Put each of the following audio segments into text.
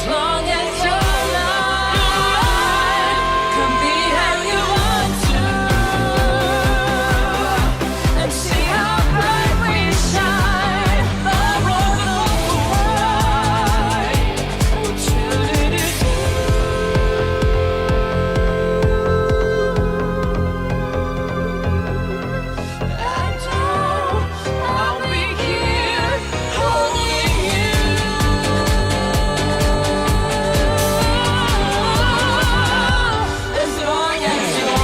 As long as you're mine, come be how you want to, and see how bright we shine above the I'll be here holding you. As long as you're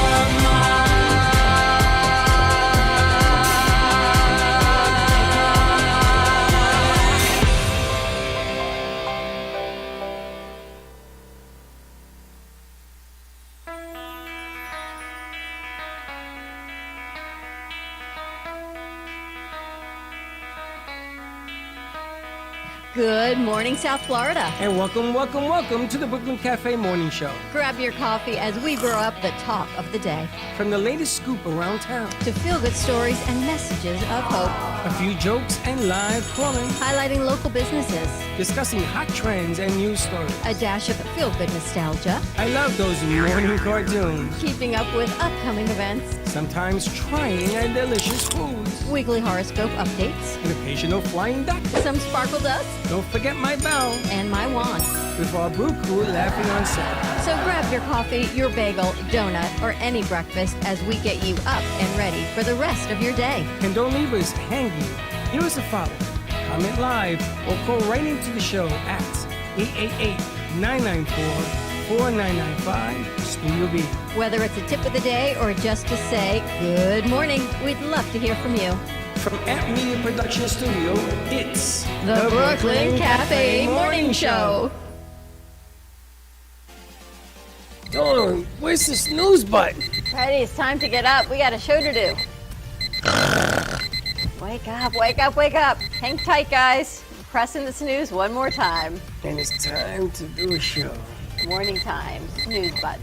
Good morning, South Florida. And welcome to the Brooklyn Cafe Morning Show. Grab your coffee as we brew up the talk of the day. From the latest scoop around town, To feel-good stories and messages of hope. a few jokes and live calling, Highlighting local businesses. discussing hot trends and news stories. A dash of feel-good nostalgia. I love those morning cartoons. Keeping up with upcoming events. Sometimes trying our delicious foods. Weekly horoscope updates. An occasional flying duck. Some sparkle dust. Don't forget my bell. And my wand. With our brew crew laughing on set. So grab your coffee, your bagel, donut, or any breakfast as we get you up and ready for the rest of your day. And don't leave us hanging. Give us a follow. Comment live or call right into the show at 888-994-4995 Studio B. Whether it's a tip of the day or just to say good morning, we'd love to hear from you. From Amp Media Production Studio, it's The Brooklyn Cafe Morning Show. Dawn, where's the snooze button? Freddie, it's time to get up. We got a show to do. Wake up, wake up, wake up. Hang tight, guys. Pressing the snooze one more time. And it's time to do a show. Morning time, snooze button.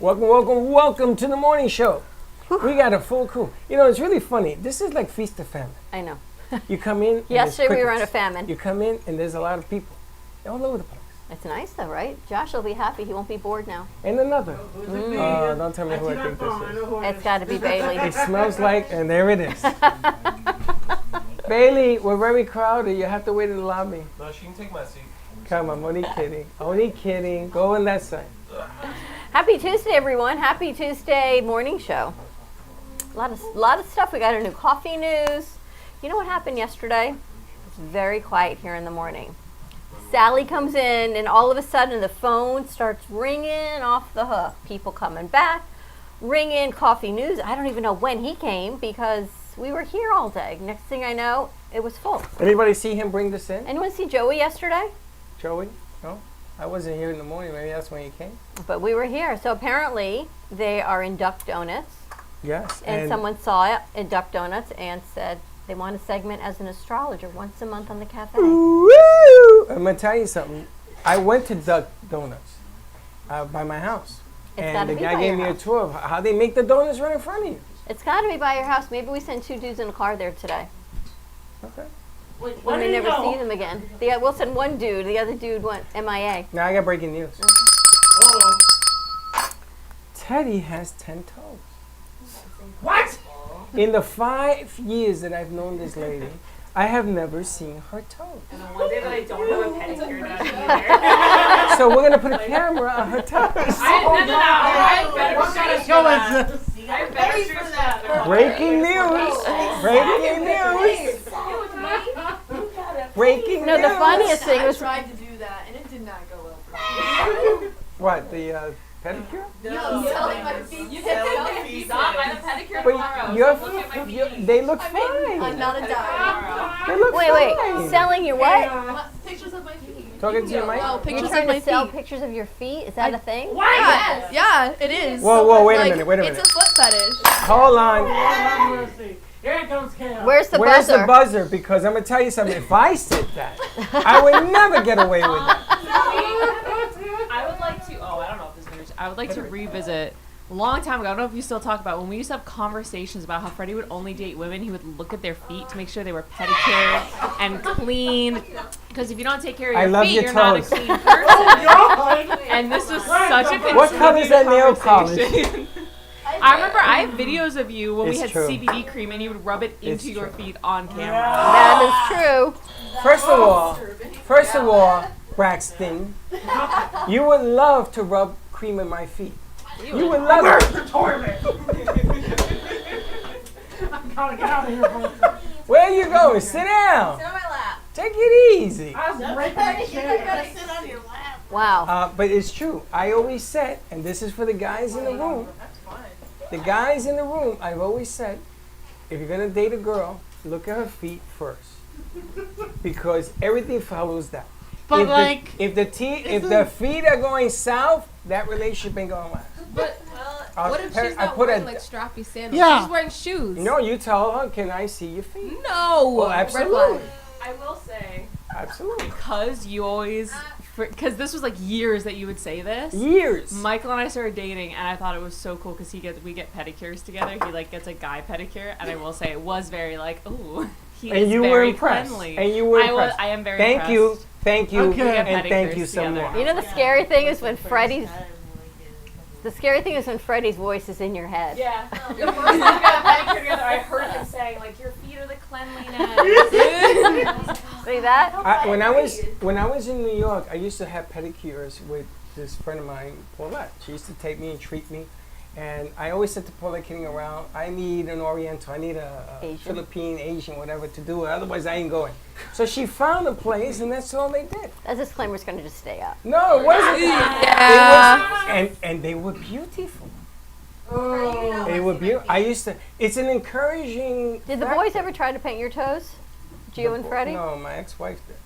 Welcome to the morning show. We got a full crew. You know, it's really funny. This is like feast or famine. I know. You come in. and there's Yesterday we were on a crickets. famine. You come in and there's a lot of people. They're all over the place. It's nice though, right? Josh will be happy. He won't be bored now. And another. Don't tell me who I think this is. It's got to be Bailey. It smells like, and there it is. Bailey, we're very crowded. You have to wait in the lobby. No, she can take my seat. Come on, I'm only kidding. Only kidding. Go on that side. Happy Tuesday, everyone. Happy Tuesday morning show. A lot of stuff. We got a new coffee news. You know what happened yesterday? It's very quiet here in the morning. Sally comes in, and all of a sudden the phone starts ringing off the hook. People coming back, ringing coffee news. I don't even know when he came because we were here all day. Next thing I know, it was full. Anybody see him bring this in? Anyone see Joey yesterday? Joey? No? I wasn't here in the morning. Maybe that's when he came. But we were here. So apparently they are in Duck Donuts. Yes. And someone saw it in Duck Donuts and said they want a segment as an astrologer once a month on the cafe. Woo! I'm going to tell you something. I went to Duck Donuts by my house. It's and gotta the be guy by gave your me a house. tour of how they make the donuts right in front of you. It's got to be by your house. Maybe we send two dudes in a car there today. Okay. We may never see them again. We'll send one dude. The other dude went MIA. Now I got breaking news. Oh. Teddy has 10 toes. What? In the 5 years that I've known this lady, I have never seen her toes. One day that I don't have a pedicure done either. So we're going to put a camera on her toes. I better show that. I better show that. Breaking news. Breaking news. Breaking No, news. the funniest thing I was tried to do that and it did not go well for me. What, the pedicure? No, selling my feet. You can sell the feet. Stop by the pedicure But tomorrow. your Look at my feet, feet. they look I'm fine. not a dime. They look wait. fine. Selling your what? Pictures of my feet. Talking to your mic? Well, You're pictures trying of my to sell feet. pictures of your feet? Is that a thing? Yeah, yeah, it is. Whoa, wait a Like, minute, wait a minute. It's a foot fetish. Hold on. Here comes Cam. Where's the Where's buzzer? the buzzer? Because I'm going to tell you something. If I said that, I would never get away with that. I would like to I would like to revisit a long time ago. I don't know if you still talk about when we used to have conversations about how Freddie would only date women. He would look at their feet to make sure they were pedicured and clean. Because if you don't take care of I your love feet, your you're not a toes. clean person. And this was such a What color is that nail polish? conversation. I remember I have videos of you when we It's had true. CBD cream and you would rub it It's into your true. feet on camera. That is true. First of all, Braxton, you would love to rub cream in my feet. You would love Where's it. the toilet? I'm trying to get out of here, bro. Where are you going? Sit down. Sit on my lap. Take it easy. I was breaking the chair. Sit on your lap. Wow. But it's true. I always said, and this is for the guys in the room. The guys in the room, I've always said, if you're gonna date a girl, look at her feet first, because everything follows that. But if the feet are going south, that relationship ain't going last. But what if she's I not put wearing a- like strappy sandals? Yeah. She's wearing shoes. No, you tell her, can I see your feet? No. Well, Red absolutely. flag. I will say, Absolutely. because you always, because this was like years that you would say this. Years. Michael and I started dating, and I thought it was so cool because we get pedicures together. He like gets a guy pedicure, and I will say it was very like, ooh, he And is you were very impressed. cleanly. And you were I impressed. I am very Thank impressed. you. Thank you. Okay. And thank you Pedicures so together. much. You know the scary thing is when Freddie's Freddie's voice is in your head. Yeah. The first time we got a pedicure together, I heard him saying like, "Your feet are the cleanliness." See that? When I was in New York, I used to have pedicures with this friend of mine, Paulette. She used to take me and treat me, and I always said to Paulette kidding around, I need an Oriental, I need a Asian. Philippine, Asian, whatever to do it. Otherwise, I ain't going. So she found a place, and that's all they did. That disclaimer's going to just stay up. No, it wasn't. Yeah. And they were beautiful. Oh. They were beautiful. I used to. It's an encouraging. Did the factor. boys ever try to paint your toes? Gio and Freddie? No, my ex-wife did.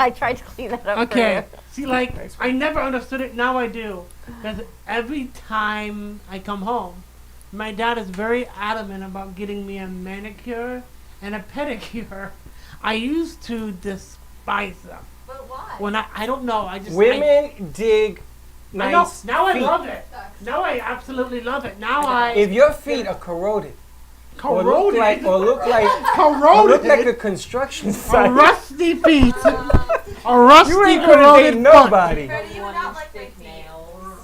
I tried to clean that up Okay. for See, like, Thanks, I never understood it. Now I do. Because every time I come home, my dad is very adamant about getting me a manicure and a pedicure. I used to despise them. But why? When I don't know. I just Women dig I know. nice Now I feet. love it. Now I absolutely love it. Now If your feet are corroded, or look corroded. like corroded. a construction A site, rusty feet. A rusty you ain't gonna corroded date foot. nobody. Freddie, you would not like my feet.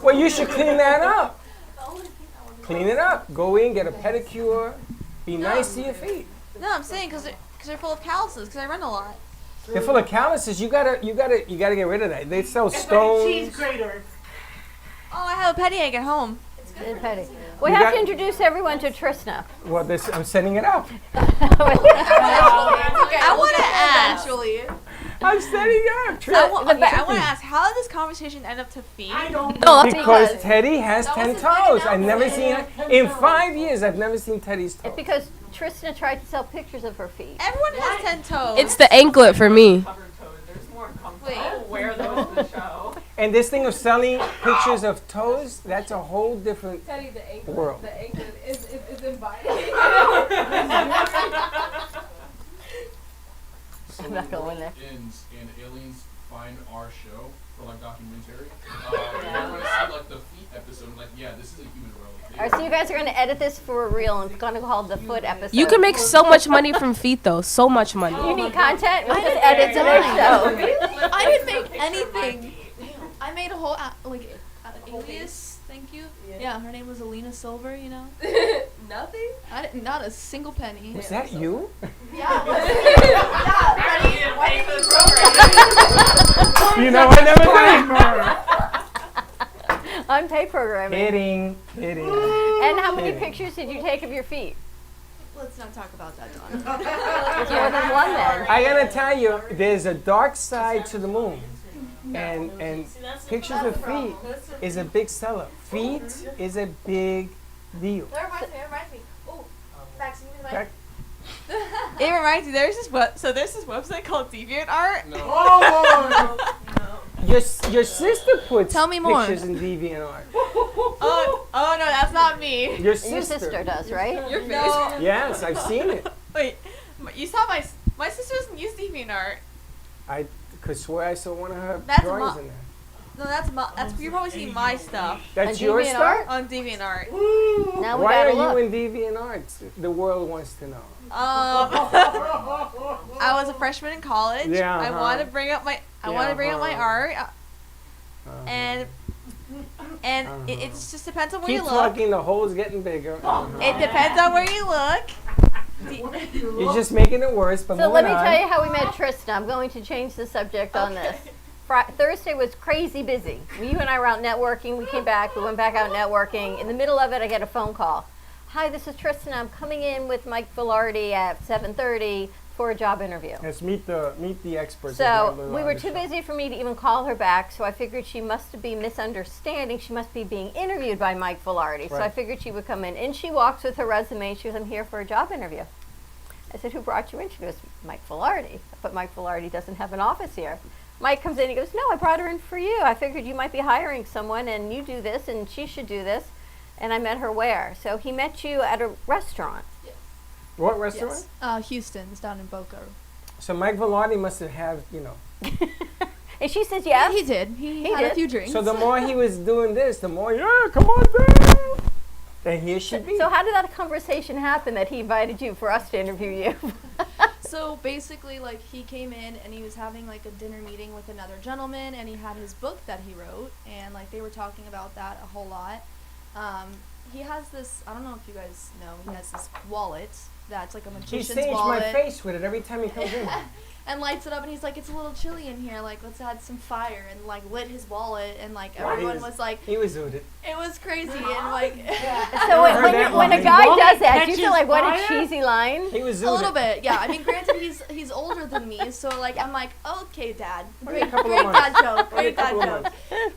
Well, you should clean that up. The only thing I would Clean it up. Go in, get a pedicure. Be nice to your feet. No, I'm saying because they're full of calluses. Because I run a lot. They're full of calluses. You gotta get rid of that. They sell Cheese stones. grater. Oh, I have a petty egg at home. you. Petty. We You have got- to introduce everyone to Trishna. Well, I'm setting it up. I want to ask. Actually. I'm setting it up. I want to ask. How did this conversation end up to feet? I don't No, that's Because Teddy has 10 toes. I've never seen in 5 years. I've never seen Teddy's toes. It's because Trishna tried to sell pictures of her feet. Everyone has 10 toes. It's the anklet for me. Covered toes. There's more comfortable. Wait. I'll wear those to the show. And this thing of selling pictures of toes, that's a whole different Teddy, the anklet. world. The anklet is inviting. I'm not going there. Ends and aliens find our show for like documentary. We're gonna see like the feet episode. Like, yeah, this is a human relic. All right, so you guys are going to edit this for real, and it's going to be called the foot episode. You can make so much money from feet, though. So much money. You need content? We'll just edit today's show. I didn't make anything. I made a whole alias. Thank you. Yeah, her name was Alina Silver. You know. Nothing? Not a single penny. Is that you? You know, I never did. Unpaid programming. Kidding. And how many Kidding. pictures did you take of your feet? Let's not talk about that, Dawn. There's more than one then. I gotta tell you, there's a dark side to the moon. And pictures of feet is a big seller. Feet is a big deal. That reminds me. Oh, Max, you need Back- It reminds me. There's this website called DeviantArt. No. Oh, Your sister puts Tell me more. pictures in DeviantArt. Oh no, that's not me. Your And your sister does, right? Your face. Yes, I've seen it. Wait, you saw my sister doesn't use DeviantArt. I could swear I saw one of her That's drawings mo- in there. No, that's you're probably seeing my stuff That's On your DeviantArt? stuff? on DeviantArt. Now we Why gotta are look. you in DeviantArt? The world wants to know. I was a freshman in college. Yeah, I uh-huh. want to bring up my art, and it just depends on where Keep you look. talking. The hole's getting bigger. It depends on where you look. You're just making it worse. But So let me moving on. tell you how we met Tristan. I'm going to change the subject on this. Thursday was crazy busy. You and I were out networking. We came back. We went back out networking. In the middle of it, I get a phone call. Hi, this is Tristan. I'm coming in with Mike Velarde at 7:30 for a job interview. Let's meet the experts. So we were too busy for me to even call her back. So I figured she must be misunderstanding. She must be being interviewed by Mike Velarde. So I Right. figured she would come in. And she walks with her resume. She goes, I'm here for a job interview. I said, who brought you in? She goes, Mike Velarde. But Mike Velarde doesn't have an office here. Mike comes in. He goes, no, I brought her in for you. I figured you might be hiring someone and you do this and she should do this. And I met her where? So he met you at a restaurant. What restaurant? Yes. Houston's down in Boca. So Mike Velarde must have And she says, yes. He did. He had did. a few drinks. So the more he was doing this, the more, come on down. And here she be. So how did that conversation happen that he invited you for us to interview you? So basically, like, he came in and he was having like a dinner meeting with another gentleman, and he had his book that he wrote, and like they were talking about that a whole lot. He has this, I don't know if you guys know, he has this wallet that's like a He magician's staged wallet. my face with it every time he comes in. And lights it up, and he's like, it's a little chilly in here, like, let's add some fire, and like lit his wallet, and like Wow, he everyone was- was like, He was zooted. it was crazy, and like So heard that when a line. guy Wallet does that, do you feel catches like what a fire? cheesy line? He was zooted. a little bit, yeah. I mean, granted, he's older than me, so like I'm like, okay, Dad, Only a great couple of dad months. joke, Only a great dad couple of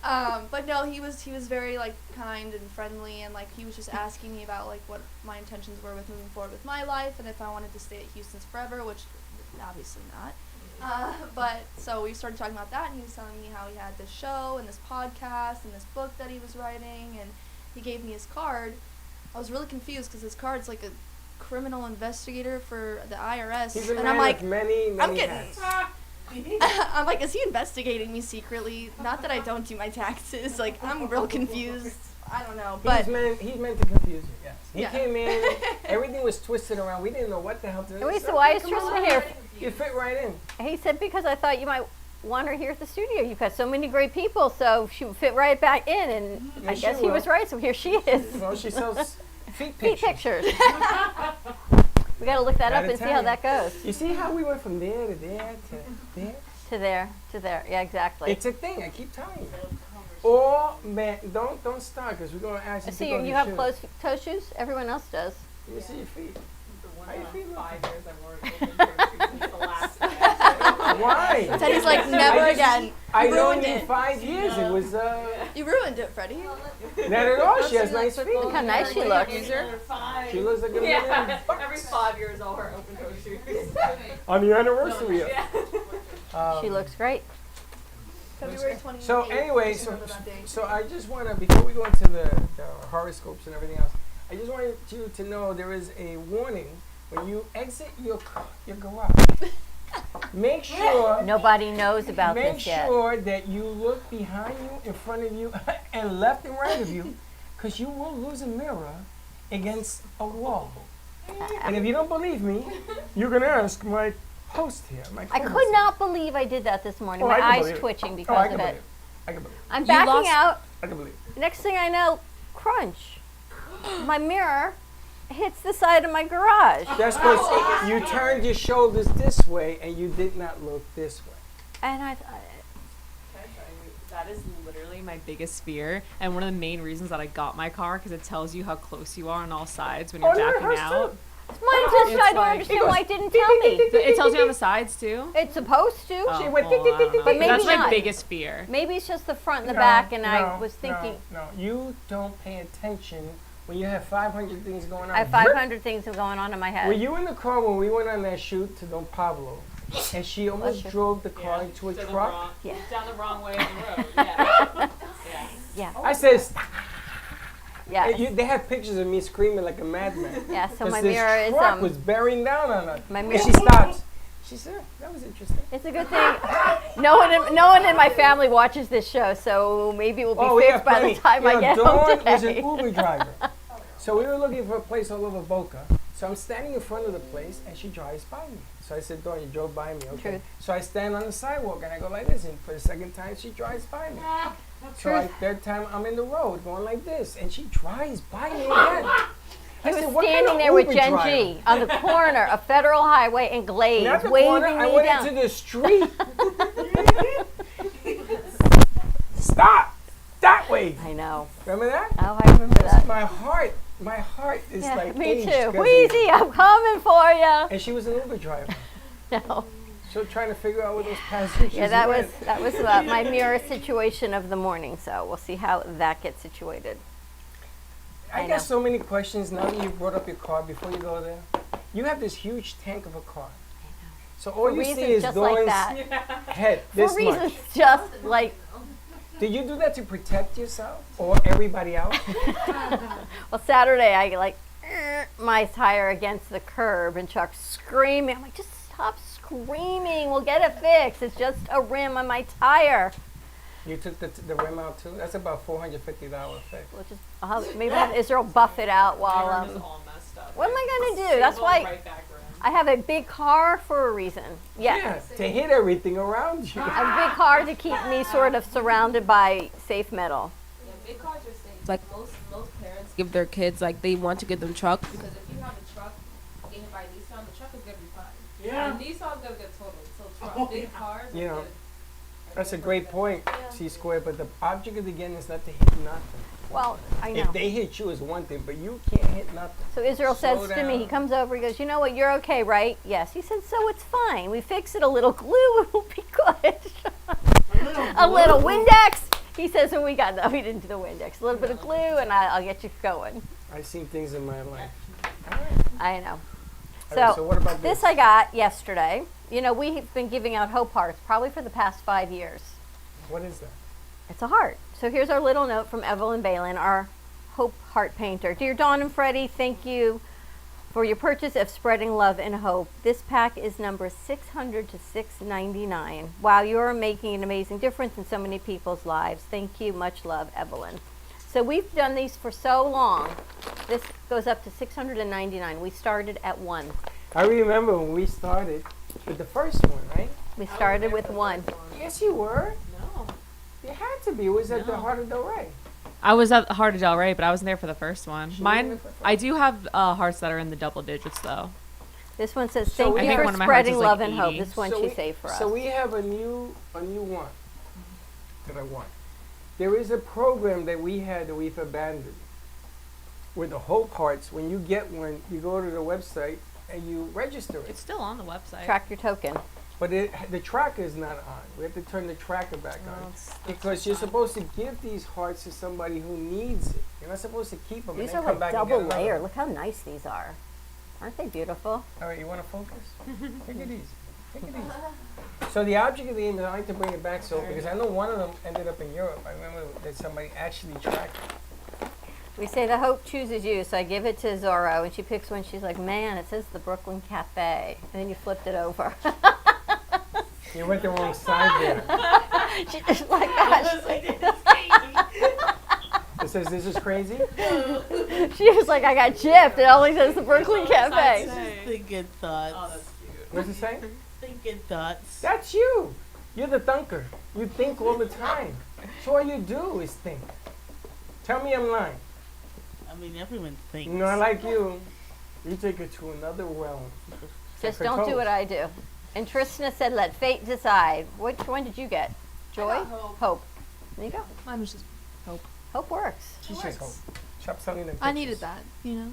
joke. But no, he was very like kind and friendly, and like he was just asking me about like what my intentions were with moving forward with my life, and if I wanted to stay at Houston's forever, which obviously not. But so we started talking about that, and he was telling me how he had this show and this podcast and this book that he was writing, and he gave me his card. I was really confused because his card's like a criminal investigator for the IRS, He's a and man I'm like, with many, many I'm getting- hats. I'm like, is he investigating me secretly? Not that I don't do my taxes. Like, I'm real confused. I don't know, but He's meant to confuse you, yes. He Yeah. came in, everything was twisted around. We didn't know what the hell to do. Wait, so why is Tristan here? You fit right in. He said, because I thought you might want her here at the studio. You've got so many great people, so she would fit right back in. And I Yes, guess she he will. was right, so here she is. Well, she sells feet Feet pictures. pictures. We got to look that up Gotta and see tell how you. that goes. You see how we went from there to there to there? To there, to there. Yeah, exactly. It's a thing, I keep telling you. Or, man, don't start, because we're going to ask you So to go you to have shoes. closed toe shoes? Everyone else does. Let me see your feet. How you feeling? 5 years I've worn open since the last. Why? Teddy's like, never again. I You know ruined you it. 5 years. It was, You ruined it, Freddie. not at all. She has nice feet. Look how nice she looks. She looks like a million Every 5 years I'll wear open toe shoes. on the anniversary. She looks great. February 28th. So anyway, Just remember that day. so I just want to, before we go into the horoscopes and everything else, I just wanted you to know there is a warning when you exit your garage. Make sure Nobody knows about make this yet. sure that you look behind you, in front of you, and left and right of you, because you will lose a mirror against a wall. And if you don't believe me, you're gonna ask my host here. My I co-host. could not believe I did that this morning. Oh, My I can eyes believe it. twitching Oh, I because can of believe it. it. I can believe it. I'm backing lost- out. I can believe it. Next thing I know, crunch. My mirror hits the side of my garage. That's because you turned your shoulders this way and you did not look this way. And That is literally my biggest fear, and one of the main reasons that I got my car, because it tells you how close you are on all sides when you're Oh, yeah, backing hers out. mine just, It's I don't like- understand why it didn't tell me. It tells you on the sides too. It's supposed to. Oh, She went well, I don't know. But maybe That's my not. biggest fear. Maybe it's just the front and the back, and I was thinking, No, you don't pay attention when you have 500 things going on. I have 500 things going on in my Were head. you in the car when we went on that shoot to Don Pablo? And she almost you. drove the car into a truck? Yeah. Down the wrong way on the road. Yeah. Yeah. I said, "Stop." Yeah. And they have pictures of me screaming like a madman. Yeah, so 'Cause my this mirror is truck was bearing down on her. my And mirror- she stops. She said, that was interesting. It's a good thing. No one in my family watches this show, so maybe it will be Oh, we fixed got by plenty. the time I get home Dawn was an today. Uber driver. So we were looking for a place all over Boca. So I'm standing in front of the place, and she drives by me. So I said, Dawn, you drove by me, okay? Truth. So I stand on the sidewalk, and I go like this, and for the second time, she drives by me. So third time, I'm in the road going like this, and she drives by me again. He I was said, "What kind standing of there with Uber Gen driver?" G on the corner of Federal Highway and Glades, Not the waving corner, I me went down. into the street. Stop! That way. I know. Remember that? Oh, I remember that. My heart is Yeah, like me aged too. 'cause of you. Wheezy, I'm coming for you. And she was an Uber driver. No. So trying to figure out where those passengers Yeah, that was went. my mirror situation of the morning. So we'll see how that gets situated. I I know. got so many questions now that you brought up your car before you go there. You have this huge tank of a car. So all For you see reasons is just like Dawn's that. head For this reasons much. just like, Did you do that to protect yourself or everybody else? well, Saturday I like my tire against the curb and Chuck's screaming. I'm like, just stop screaming. We'll get it fixed. It's just a rim on my tire. You took the rim out too? That's about $450 fix. We'll just maybe have Israel buff it out while. all messed up. What am I gonna do? That's why I have a big car for a reason. Yeah, to hit everything around you. A big car to keep me sort of surrounded by safe metal. Yeah, big cars are safe. Like most parents give their kids like they want to give them truck because if you have a truck getting by Nissan, the truck is gonna be fine. Yeah. And Nissan's gonna get totaled. So truck, big cars. You are know, good. That's a great point, C-squared, but the object again is not to hit nothing. Well, I know. If they hit you is one thing, but you can't hit nothing. So Israel Slow says to me, he down. comes over, he goes, you know what, you're okay, right? Yes. He said, so it's fine. We fix it a little glue, it will be good. A little Windex. He says, and we didn't do the Windex. A little bit of glue, and I'll get you going. I've seen things in my life. I know. All right, so what about this this? I got yesterday. You know, we've been giving out hope hearts probably for the past 5 years. What is that? It's a heart. So here's our little note from Evelyn Balin, our Hope Heart Painter. Dear Dawn and Freddie, thank you for your purchase of Spreading Love and Hope. This pack is number 600 to 699. Wow, you're making an amazing difference in so many people's lives. Thank you. Much love, Evelyn. So we've done these for so long. This goes up to 699. We started at 1. I remember when we started with the first one, right? We started with 1. Yes, you were. No. You had to be. It was at the Heart of Del Rey. I was at Heart of Del Rey, but I wasn't there for the first one. She wasn't Mine, there for the first I do have hearts that are in the double digits though. This one says, So thank we you have- for I think one of my hearts spreading is like love and hope. 80. This one So she we- saved for us. So we have a new one that I want. There is a program that we had that we've abandoned. With the Hope Hearts, when you get one, you go to the website and you register It's it. still on the website. Track your token. But the tracker is not on. We have to turn the tracker back on. Because you're supposed to give these hearts to somebody who needs it. You're not supposed to keep them These and are then come like back and double get another layer. one. Look how nice these are. Aren't they beautiful? All right, you want to focus? Take it easy. Take it easy. So the object of the game, I like to bring it back so because I know one of them ended up in Europe. I remember that somebody actually tracked it. We say the hope chooses you, so I give it to Zorro, and she picks one. She's like, man, it says the Brooklyn Cafe. And then you flipped it over. You went the wrong side there. She's just like, gosh. It says this is crazy. She was like, I got gypped. It only says the Brooklyn Cafe. Thinking thoughts. What's it say? Thinking thoughts. That's you. You're the thinker. You think all the time. So all you do is think. Tell me I'm lying. I mean, everyone thinks. Not like you. You take it to another realm. Just don't do what I do. And Tristana said, let fate decide. Which one did you get? Joy? Hope. There you go. Mine was just hope. Hope works. She says hope. Stop selling them I pictures. needed that, you know.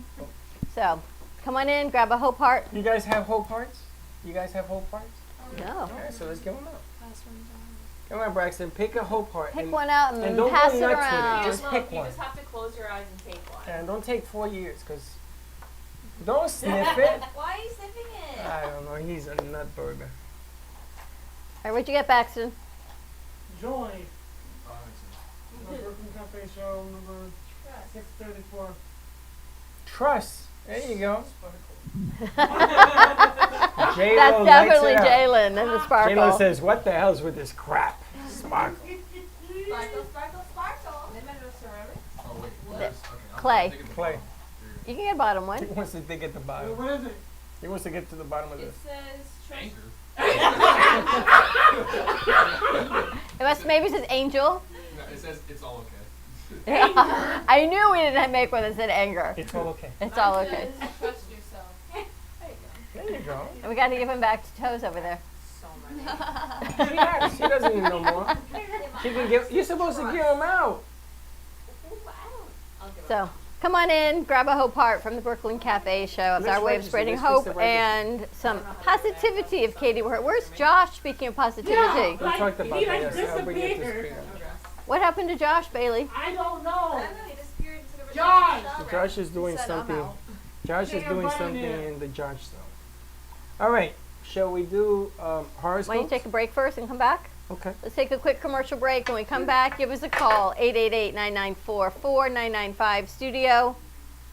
So, come on in, grab a hope heart. You guys have hope hearts? You guys have hope hearts? No. Okay, so let's give them out. Come on, Braxton. Pick a hope heart. Pick and, one out and, and don't pass go it nuts with it. around. Just pick one. have to close your eyes and take one. And don't take 4 years, because don't sniff it. Why are you sniffing it? I don't know. He's a nut burger. All right, what'd you get, Baxton? Joy. My Brooklyn Cafe show number 634. Trust. There you go. J-Lo That's lights definitely it up. Jalen and the sparkle. J-Lo says, what the hell's with this crap? Sparkle. Sparkle, sparkle, sparkle. Oh wait. The- Yes, okay, I'm Clay. thinking the Clay. bottom. You can get a bottom He one. wants to dig at the bottom. What is it? He wants to get to the bottom of It this. says Anchor. It must maybe it says angel. No, it says it's all okay. I knew we didn't make one that said anger. It's all okay. It's all okay. trust yourself. There you go. And we got to give him back to Toes over there. She doesn't need no more. She can give. You're supposed to give him out. So come on in, grab a Hope Heart from the Brooklyn Cafe Show. It's Let's our way of register. spreading Let's fix hope the register. and some positivity of Katie. Where's Josh? Speaking of positivity, We talked about he that. like Yes, I'll bring it to disappeared. speed. what happened to Josh Bailey? I don't know. He disappeared into the Josh! refrigerator. Josh is doing Said, "I'm something. out." Josh is Get your doing butt in something there. in the Josh zone. All right. Shall we do horoscopes? Why don't you take a break first and come back? Okay. Let's take a quick commercial break. When we come back, give us a call, 888-994-4995 Studio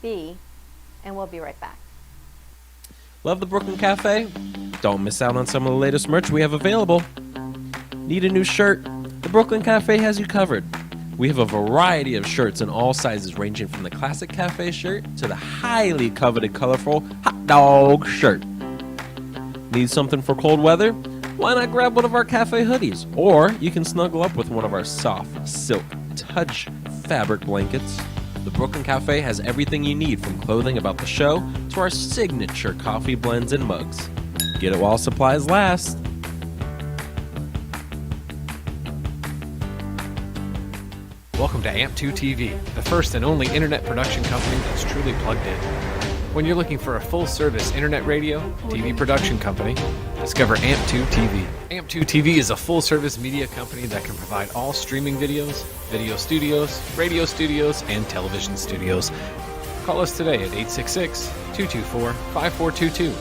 B, and we'll be right back. Love the Brooklyn Cafe? Don't miss out on some of the latest merch we have available. Need a new shirt? The Brooklyn Cafe has you covered. We have a variety of shirts in all sizes, ranging from the classic cafe shirt to the highly coveted colorful hot dog shirt. Need something for cold weather? Why not grab one of our cafe hoodies? Or you can snuggle up with one of our soft silk touch fabric blankets. The Brooklyn Cafe has everything you need, from clothing about the show to our signature coffee blends and mugs. Get it while supplies last. Welcome to AMP2 TV, the first and only internet production company that's truly plugged in. When you're looking for a full-service internet radio, TV production company, discover AMP2 TV. AMP2 TV is a full-service media company that can provide all streaming videos, video studios, radio studios, and television studios. Call us today at 866-224-5422,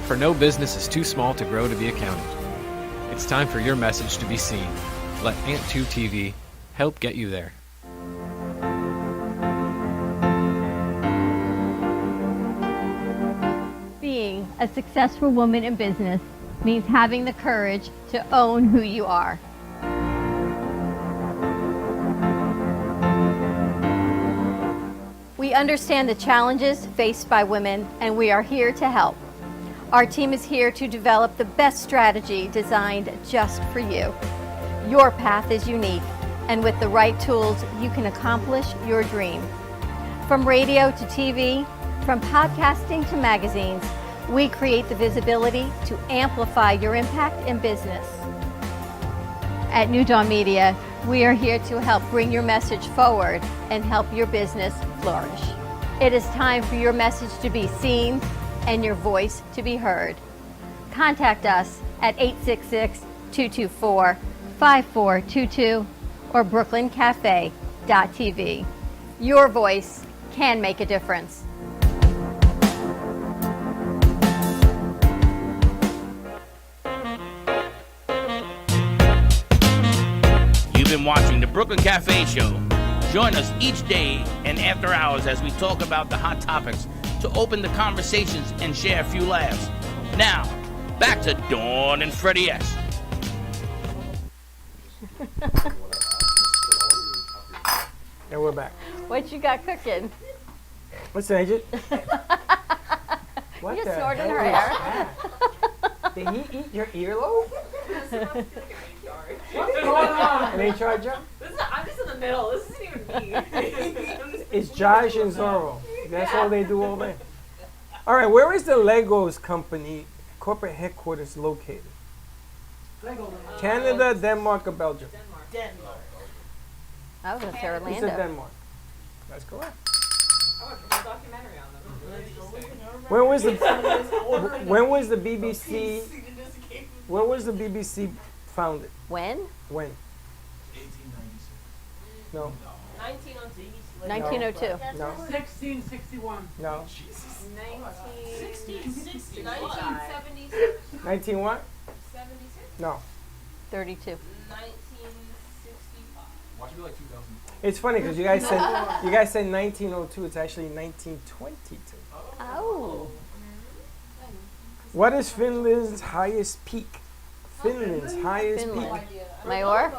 for no business is too small to grow to be accounted. It's time for your message to be seen. Let AMP2 TV help get you there. Being a successful woman in business means having the courage to own who you are. We understand the challenges faced by women, and we are here to help. Our team is here to develop the best strategy designed just for you. Your path is unique, and with the right tools, you can accomplish your dream. From radio to TV, from podcasting to magazines, we create the visibility to amplify your impact in business. At New Dawn Media, we are here to help bring your message forward and help your business flourish. It is time for your message to be seen and your voice to be heard. Contact us at 866-224-5422 or brooklyncafe.tv. Your voice can make a difference. You've been watching the Brooklyn Cafe Show. Join us each day and after hours as we talk about the hot topics to open the conversations and share a few laughs. Now, back to Dawn and Freddie S. And we're back. What you got cooking? What's that, Agent? What You the just snorted hell her is hair. that? Did he eat your earlobe? What's going on? An HR job? I'm just in the middle. This isn't even me. It's Josh and Zorro. That's all they do all day. All right, where is the Legos company corporate headquarters located? Canada, Denmark, or Belgium? I was going to say He said Orlando. Denmark. That's correct. I watched a whole documentary on them. When was the BBC? When was the BBC founded? When? When? 1896. No. 1902. No. 1661. No. 1976. 19 what? 76. No. 32. 1965. Watch it be like 2004. It's funny because you guys said 1902. It's actually 1922. Oh. What is Finland's highest peak? Finland's highest Finland. peak. Mayor?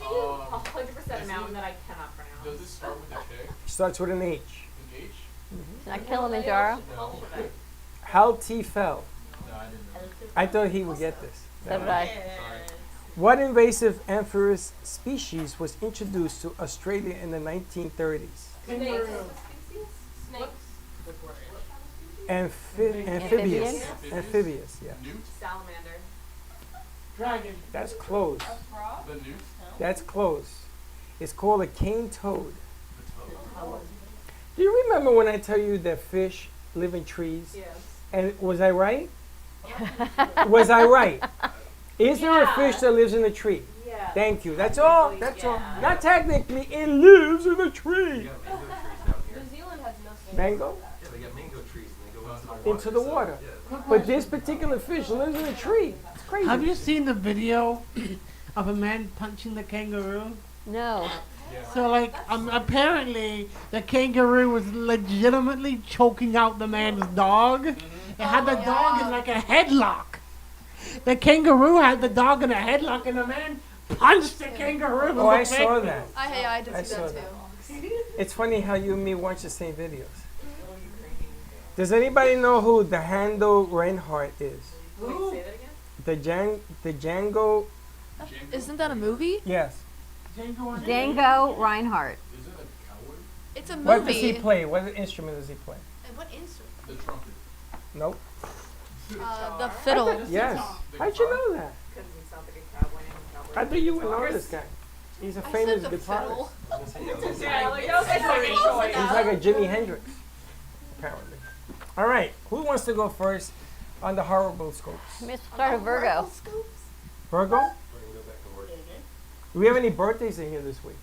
100% mountain that I cannot pronounce. Does it start with a K? Starts with an H. An H? It's not Kilimanjaro. No. Haltifel. No, I didn't know. I thought he would get this. So did I. What invasive amphibious species was introduced to Australia in the 1930s? Kangaroo. Amphibious. Amphibious, yeah. Newt? Salamander. Dragon. That's close. The newt? That's close. It's called a cane toad. Do you remember when I tell you that fish live in trees? Yes. And was I right? Was I right? Is there a fish that lives in a tree? Yeah. Thank you. That's all. That's all. Not technically. It lives in a tree. New Zealand has no snakes. Mango? Yeah, they got mango trees and they go Into the water. But this particular fish lives in a tree. It's crazy. Have you seen the video of a man punching the kangaroo? No. So, like, apparently the kangaroo was legitimately choking out the man's dog. It had the dog in like a headlock. The kangaroo had the dog in a headlock, and the man punched the kangaroo. in Oh, I the saw face. that. I did I see saw that that. too. It's funny how you and me watch the same videos. Does anybody know who the Django Reinhardt is? Wait, say that again? The Django. Isn't that a movie? Yes. Django Reinhardt. Is it a coward? It's a movie. What does he play? What instrument does he play? And what instrument? The trumpet. Nope. The fiddle. Yes. How'd you know that? Because it sounds like a cowboy named Cowboy. I think you would know this guy. He's a famous I said the guitarist. fiddle. Yeah, like, that was my second choice. He's like a Jimi Hendrix, apparently. All right. Who wants to go first on the horrible scopes? Let's start with Virgo. Virgo? Do we have any birthdays in here this week?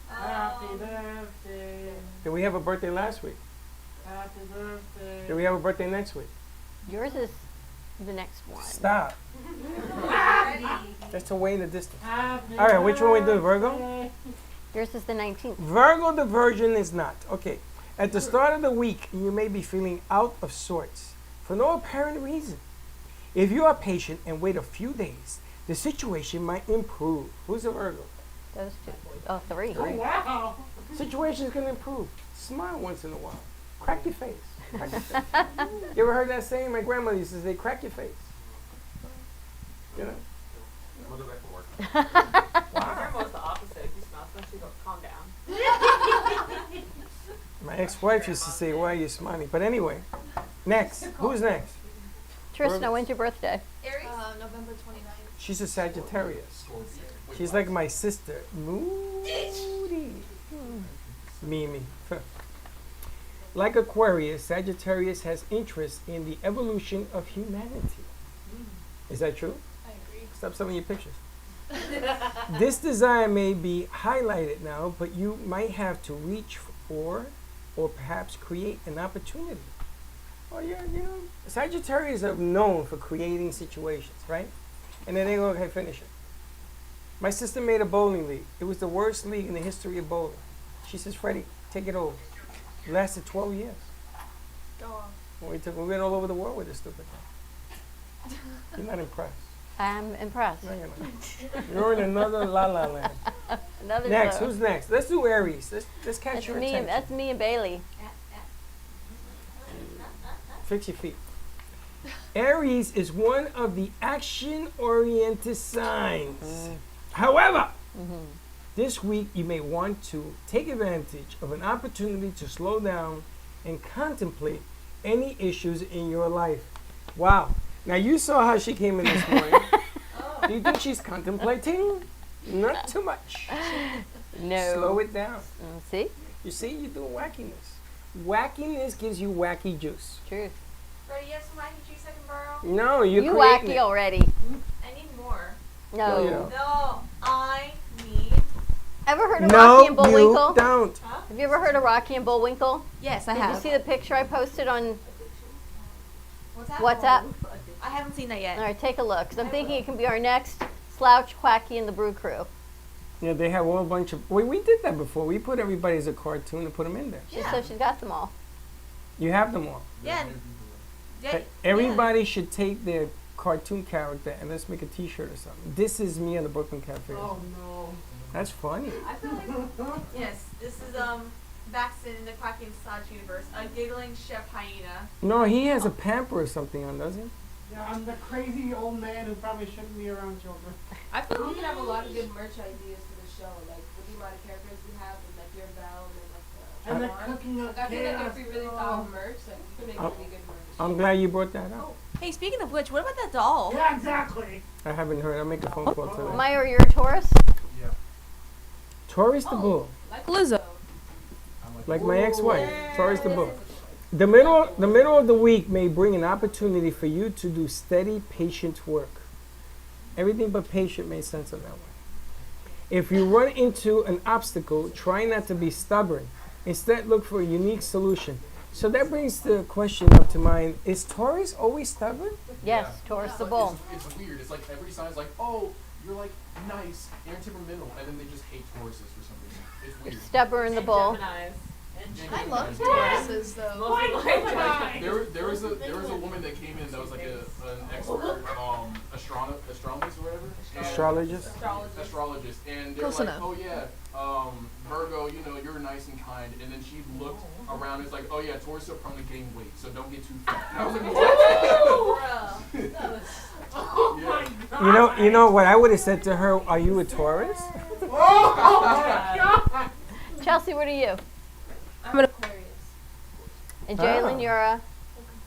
Happy birthday. Did we have a birthday last week? Happy birthday. Did we have a birthday next week? Yours is the next one. Stop. That's away in the distance. Happy All right, which one we do, Virgo? birthday. Yours is the 19th. Virgo the Virgin is not. Okay. At the start of the week, you may be feeling out of sorts for no apparent reason. If you are patient and wait a few days, the situation might improve. Who's a Virgo? Those two. Oh, three. Oh, wow. Situations can improve. Smile once in a while. Crack your face. Crack your face. You ever heard that saying? My grandmother used to say, crack your face. You know? I'm gonna go back to work. My grandma's the opposite. If you smell something, she goes, calm down. My ex-wife used to say, why are you smiling? But anyway, next. Who's next? Tristan, when's your birthday? Aries? November 29th. She's a Sagittarius. She's like my sister. Moody. Mimi. Like Aquarius, Sagittarius has interest in the evolution of humanity. Is that true? I agree. Stop selling your pictures. This desire may be highlighted now, but you might have to reach for or perhaps create an opportunity. Well, you know, Sagittarius are known for creating situations, right? And then they go, okay, finish it. My sister made a bowling league. It was the worst league in the history of bowling. She says, Freddie, take it over. It lasted 12 years. Go on. We went all over the world with this stupid thing. You're not impressed. I'm impressed. No, you're not. You're in another la la land. Another Next, show. who's next? Let's do Aries. Let's catch That's your me, attention. that's me and Bailey. Fix your feet. Aries is one of the action-oriented signs. However, this week you may want to take advantage of an opportunity to slow down and contemplate any issues in your life. Wow. Now you saw how she came in this morning. Do you think she's contemplating? Not too much. No. Slow it down. See? You see, you're doing wackiness. Wackiness gives you wacky juice. Truth. Freddie, you have some wacky juice I can borrow? No, you're You creating wacky it. already. I need more. No, you No. don't. No, I need. Ever heard of No, Rocky and you Bullwinkle? don't. Have you ever heard of Rocky and Bullwinkle? Yes, I Did have. you see the picture I posted on What's that? WhatsApp? I haven't seen that yet. All right, take a look. 'Cause I'm thinking it can be our next Slouch, Quacky, and the Brew Crew. Yeah, they have a whole bunch of. Wait, we did that before. We put everybody as a cartoon and put them in there. She said she's got them all. You have them all. Yeah. Hey, everybody should take their cartoon character and let's make a T-shirt or something. This is me on the Brooklyn Cafe. Oh no. That's funny. I feel like yes, this is Baxton in the Quacky and Sausage universe, a giggling chef hyena. No, he has a pamper or something on, doesn't he? Yeah, I'm the crazy old man who probably shouldn't be around children. I feel like we could have a lot of good merch ideas for the show, like with the amount of characters we have, and like your Val and like the. And the cooking of Like, I feel like chaos. if we really thought of merch, like we could make really good merch. I'm glad you brought that up. Hey, speaking of which, what about that doll? Yeah, exactly. I haven't heard. I'll make a phone call today. Mayor, you're a Taurus? Yeah. Taurus the bull, Like Lizzo. like my ex-wife. Taurus the bull. The middle of the week may bring an opportunity for you to do steady, patient work. Everything but patient makes sense on that one. If you run into an obstacle, try not to be stubborn. Instead, look for a unique solution. So that brings the question up to mind: is Taurus always stubborn? Yes, Taurus the bull. It's weird. It's like every sign's like, oh, you're like nice and temperamental, and then they just hate Tauruses for some reason. It's weird. Stubborn the bull. I love Tauruses though. There was a woman that came in that was like an expert astronomist or whatever. And astrologist, and they're Close like, enough. oh yeah, Virgo, you know, you're nice and kind, and then she looked around and it's like, oh yeah, Taurus will probably gain weight, so don't get too fat. And I was like, what? You know what I would have said to her? Are you a Taurus? Chelsea, what are you? I'm an Aquarius. And Jalen, Oh. you're a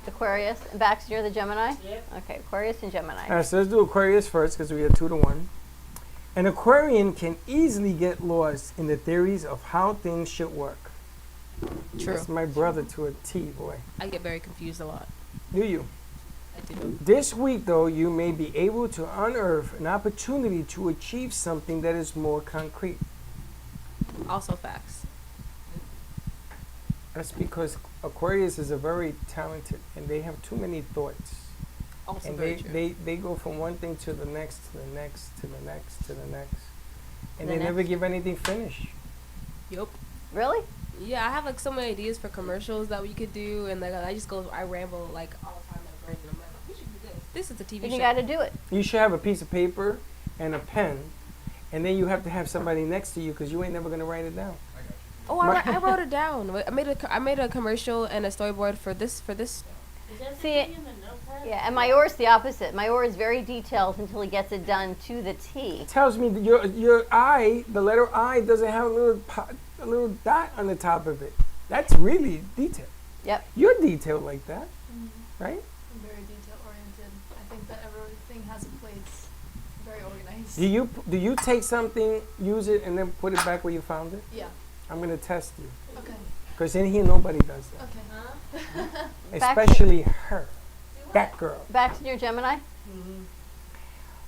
Aquarius. And Baxter, you're the Gemini? Yep. Okay, Aquarius and Gemini. All right, so let's do Aquarius first because we are 2-1. An Aquarian can easily get lost in the theories of how things should work. True. That's my brother to a T, boy. I get very confused a lot. Do you? I do. This week, though, you may be able to unearth an opportunity to achieve something that is more concrete. Also facts. That's because Aquarius is a very talented, and they have too many thoughts. Also And very true. they go from one thing to the next, to the next, to the next, to the next. And The they never next. give anything finished. Yup. Really? Yeah, I have like so many ideas for commercials that we could do, and like I ramble like all the time. Like, and I'm like, we should do this. This is a TV And show. you got to do it. You should have a piece of paper and a pen, and then you have to have somebody next to you because you ain't never going to write it down. Oh, I wrote it down. I made a commercial and a storyboard for this. See, yeah, and Mayor's the opposite. Mayor is very detailed until he gets it done to the T. It tells me that your I, the letter I, doesn't have a little dot on the top of it. That's really detailed. Yep. You're detailed like that, right? I'm very detail oriented. I think that everything has a place. Very organized. Do you take something, use it, and then put it back where you found it? Yeah. I'm gonna test you. Okay. Because in here nobody does that. Okay. Especially her, that girl. Back to your Gemini.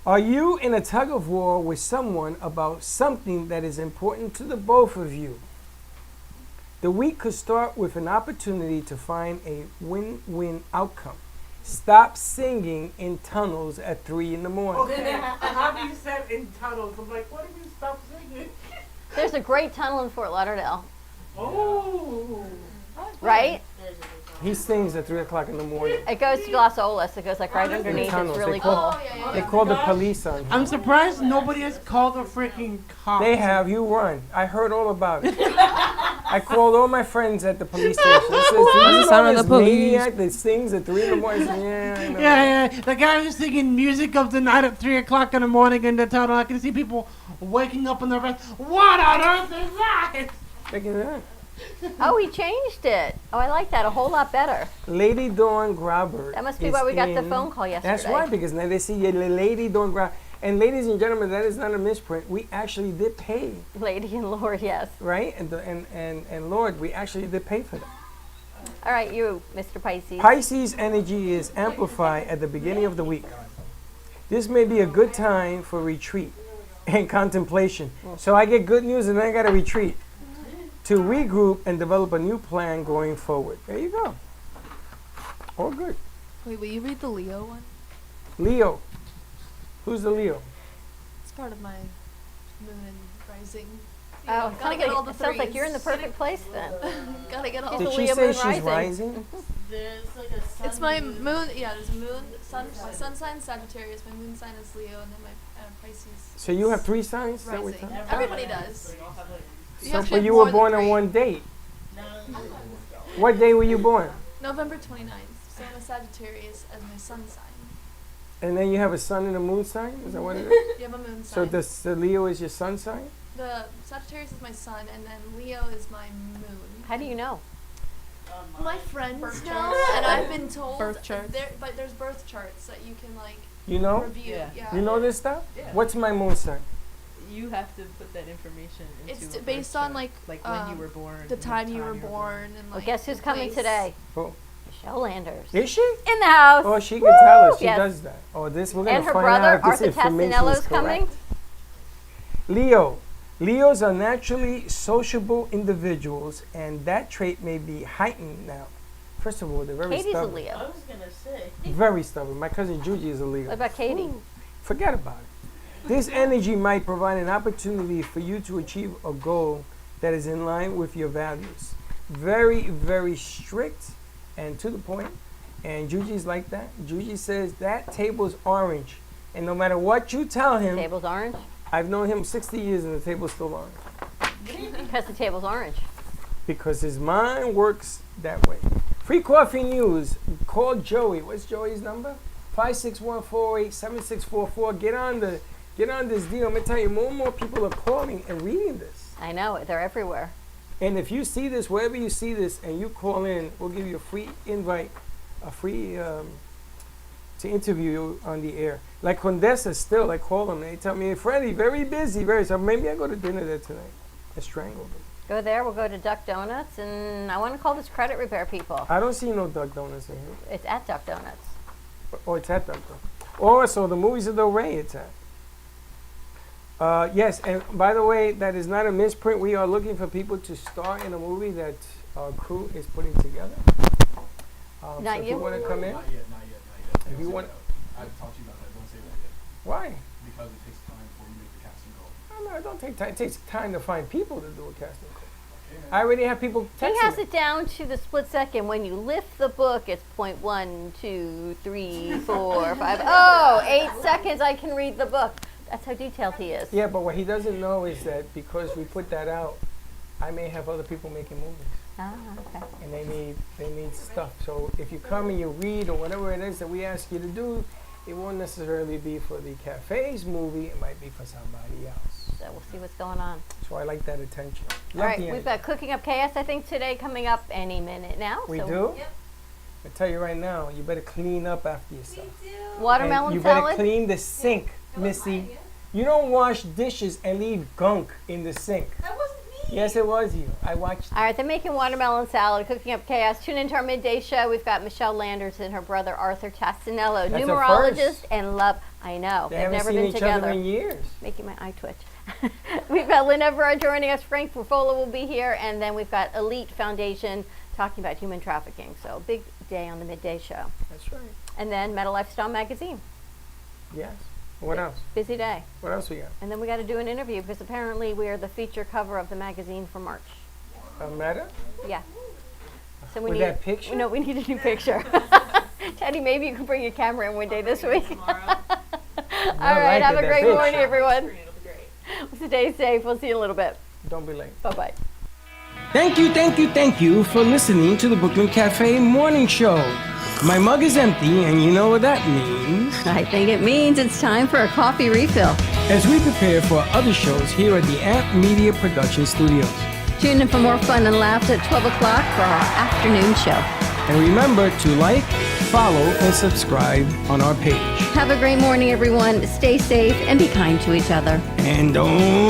Are you in a tug of war with someone about something that is important to the both of you? The week could start with an opportunity to find a win-win outcome. Stop singing in tunnels at 3 in the morning. Okay, how do you said in tunnels? I'm like, what do you stop singing? There's a great tunnel in Fort Lauderdale, Oh. right? He sings at 3 o'clock in the morning. It goes to Los Olas. It goes like right underneath. tunnels. It's really They call- cool. They call the police on him. I'm surprised nobody has called a freaking cop. They have. You run. I heard all about it. I called all my friends at the police station. I said, "Do you know this maniac that sings at 3 in the morning?" I said, "Yeah, I know." Yeah. The guy was singing music of the night at 3 o'clock in the morning in the tunnel. I can see people waking up in their bed. What on earth is that? Look at that. Oh, he changed it. Oh, I like that a whole lot better. Lady Dawn Grobert. That must be is why we got the in- phone call yesterday. That's right, because now they see Lady Dawn Grobert. And ladies and gentlemen, that is not a misprint. We actually did pay, Lady and Lord, yes. right? And Lord, we actually did pay for that. All right, you, Mr. Pisces. Pisces energy is amplified at the beginning of the week. This may be a good time for retreat and contemplation. So I get good news and then I got to retreat to regroup and develop a new plan going forward. There you go. All good. Wait, will you read the Leo one? Leo. Who's the Leo? It's part of my moon and rising. You know, Oh, gotta get all the it sounds like threes. you're in the perfect place then. Gotta get all Did the she Leo say moon she's rising. rising? There's like a sun. It's my moon. Yeah, there's a moon. My sun sign is Sagittarius. My moon sign is Leo, and then my Pisces. So you have 3 signs? Is that what Rising. you're saying? Everybody does. So you all have like. You So, actually but have you more were than born on 3. one date. No. What day were you born? November 29th. So I'm a Sagittarius as my sun sign. And then you have a sun and a moon sign? Is that what it is? You have a moon sign. So the Leo is your sun sign? The Sagittarius is my sun, and then Leo is my moon. How do you know? My friends know, and I've been told. Birth charts. But there's birth charts that you can like You know? review. Yeah. You know this stuff? Yeah. What's my moon sign? You have to put that information into It's a birth based on chart. like when you were born, the and time you were born, and Well, like. guess who's the coming place. today? Who? Michelle Landers. Is she? In the house. Oh, she can tell us. She Yes. does that. Oh, this we're gonna And her find brother, out if Arthur this information Tassinello's is coming. correct. Leo. Leos are naturally sociable individuals, and that trait may be heightened now. First of all, they're very Katie's a stubborn. Leo. I was gonna say. Very stubborn. My cousin Juji is a Leo. What about Katie? Forget about it. This energy might provide an opportunity for you to achieve a goal that is in line with your values. Very, very strict and to the point. And Juji's like that. Juji says that table's orange. And no matter what you tell him, Table's orange? I've known him 60 years and the table's still orange. Because the table's orange. Because his mind works that way. Free coffee news. Call Joey. What's Joey's number? 561-408-7644. Get on this deal. I'm gonna tell you, more and more people are calling and reading this. I know it. They're everywhere. And if you see this, wherever you see this, and you call in, we'll give you a free invite, a free to interview you on the air. Like Condesa still, I call them and they tell me, hey, Freddie, very busy, so maybe I go to dinner there tonight. I strangled them. Go there. We'll go to Duck Donuts, and I want to call this credit repair people. I don't see no Duck Donuts in here. It's at Duck Donuts. Oh, it's at Duck Donuts. Oh, so the movies of Del Rey it's at. Yes, and by the way, that is not a misprint. We are looking for people to star in a movie that our crew is putting together. So Not if you? you want to come in, Not yet, not yet. if you want, I've talked to you about that. Don't say that yet. why? Because it takes time before you make the casting call. No, it don't take time. It takes time to find people to do a casting call. I already have people He texting has me. it down to the split second. When you lift the book, it's 0.1, 2, 3, 4, 5. Oh, 8 seconds. I can read the book. That's how detailed he is. Yeah, but what he doesn't know is that because we put that out, I may have other people making movies. Ah, okay. And they need stuff. So if you come and you read or whatever it is that we ask you to do, it won't necessarily be for the cafe's movie. It might be for somebody else. So we'll see what's going on. So I like that attention. All right, we've got Cooking Up Chaos, I think, today coming up any minute now. We so do? Yep. I tell you right now, you better clean up after yourself. Watermelon and you salad. better clean the sink, Missy. You don't wash dishes and leave gunk in the sink. That wasn't me. Yes, it was you. I watched. All right, they're making watermelon salad, Cooking Up Chaos. Tune into our midday show. We've got Michelle Landers and her brother Arthur Tassinello, That's a numerologist first. and love. I know. They They've haven't never seen been each together. other in years. Making my eye twitch. We've got Lynn Everard joining us. Frank Rufola will be here. And then we've got Elite Foundation talking about human trafficking. So big day on the midday show. That's right. And then Meta Lifestyle Magazine. Yes. What else? Busy day. What else we got? And then we got to do an interview because apparently we are the feature cover of the magazine for March. A meta? Yeah. So we With need that picture? No, we need a new picture. Teddy, maybe you can bring your camera in one day this week. All right, have a great morning, everyone. Stay safe. We'll see you in a little bit. Don't be late. Bye-bye. Thank you for listening to the Brooklyn Cafe Morning Show. My mug is empty, and you know what that means. I think it means it's time for a coffee refill. As we prepare for other shows here at the Amp Media Production Studios. Tune in for more fun and laughter at 12 o'clock for our afternoon show. And remember to like, follow, and subscribe on our page. Have a great morning, everyone. Stay safe and be kind to each other. And don't